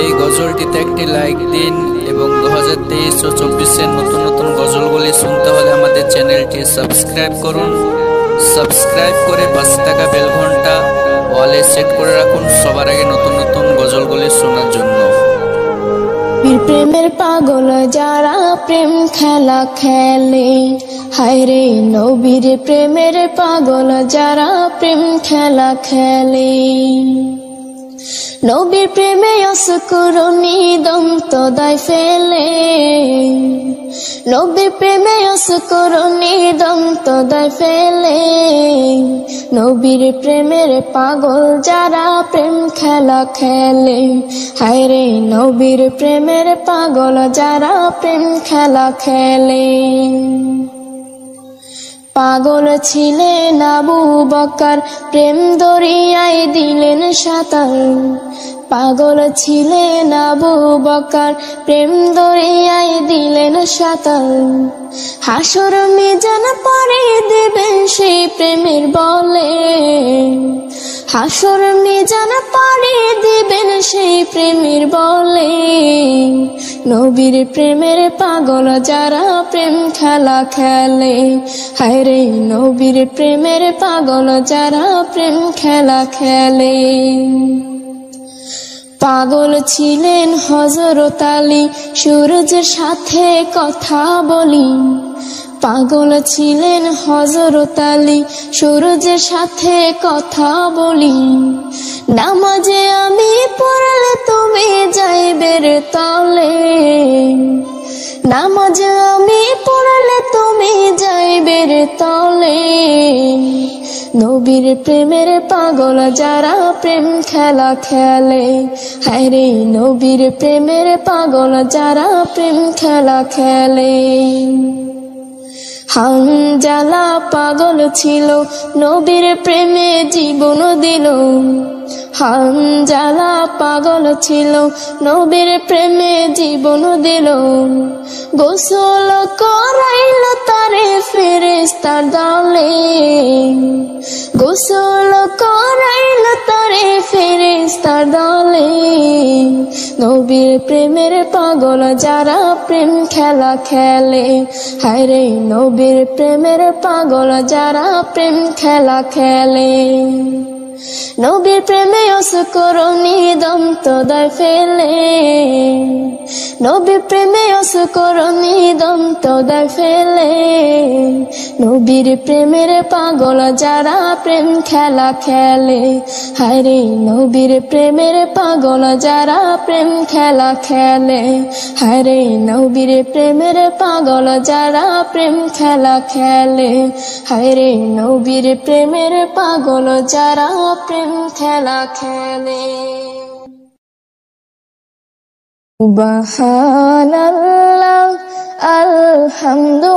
এই গজলটিতে একটি লাইক দিন এবং 2023 ও 24-এর নতুন নতুন গজলগুলি শুনতে হলে আমাদের চ্যানেলটি সাবস্ক্রাইব করুন। সাবস্ক্রাইব করে পাশে থাকা বেল ঘন্টা অলে সেট করে রাখুন সবার আগে নতুন নতুন গজলগুলি শোনার জন্য। প্রেমের পাগল যারা প্রেম খেলা খেলে, হায় রে নবীর প্রেমের পাগল যারা প্রেম খেলা খেলে। নবীর প্রেমে অসকরণী দন্ত দায় ফেলে, নবীর প্রেমে অসকরণী দন্ত দায় ফেলে। নবীর প্রেমের পাগল যারা প্রেম খেলা খেলে, হায় রে নবীর প্রেমের পাগল যারা প্রেম খেলা খেলে। পাগল ছিলেন আবু বকর, প্রেম দরিয়ায় দিলেন সাঁতার। পাগল ছিলেন আবু বকর, প্রেম দরিয়ায় দিলেন সাঁতার। হাসর মিজান পরে দেবেন সেই প্রেমের বলে, হাসর মিজান পরে দিবেন সেই প্রেমের বলে। নবীর প্রেমের পাগল যারা প্রেম খেলা খেলে, হায় রে নবীর প্রেমের পাগল যারা প্রেম খেলা খেলে। পাগল ছিলেন হযরত আলী, সূরজের সাথে কথা বলি। পাগল ছিলেন হযরত আলী, সূরজের সাথে কথা বলি। নামাজে আমি পড়লে তুমি যাইবের তলে, নামাজে আমি পড়লে তুমি যাইবের তলে। নবীর প্রেমের পাগল যারা প্রেম খেলা খেলে, হায় রে নবীর প্রেমের পাগল যারা প্রেম খেলা খেলে। হানজালা পাগল ছিল, নবীর প্রেমে জীবন দিল। হানজালা পাগল ছিল, নবীর প্রেমে জীবন দিল। গোসল করাইল তারে ফেরেশতার দলে, গোসল করাইল তারে ফেরেশতার দলে। নবীর প্রেমের পাগল যারা প্রেম খেলা খেলে, হায় রে নবীর প্রেমের পাগল যারা প্রেম খেলা খেলে। নবীর প্রেমে অসকরণী দন্ত দায় ফেলে, নবীর প্রেমে অসকরণী দন্ত দায় ফেলে। নবীর প্রেমের পাগল যারা প্রেম খেলা খেলে, হায় রে নবীর প্রেমের পাগল যারা প্রেম খেলা খেলে। হায় রে নবীর প্রেমের পাগল যারা প্রেম খেলা খেলে, হায় রে নবীর প্রেমের পাগল যারা প্রেম খেলা খেলে। সুবহানাল্লাহ, আলহামদুলিল্লাহ।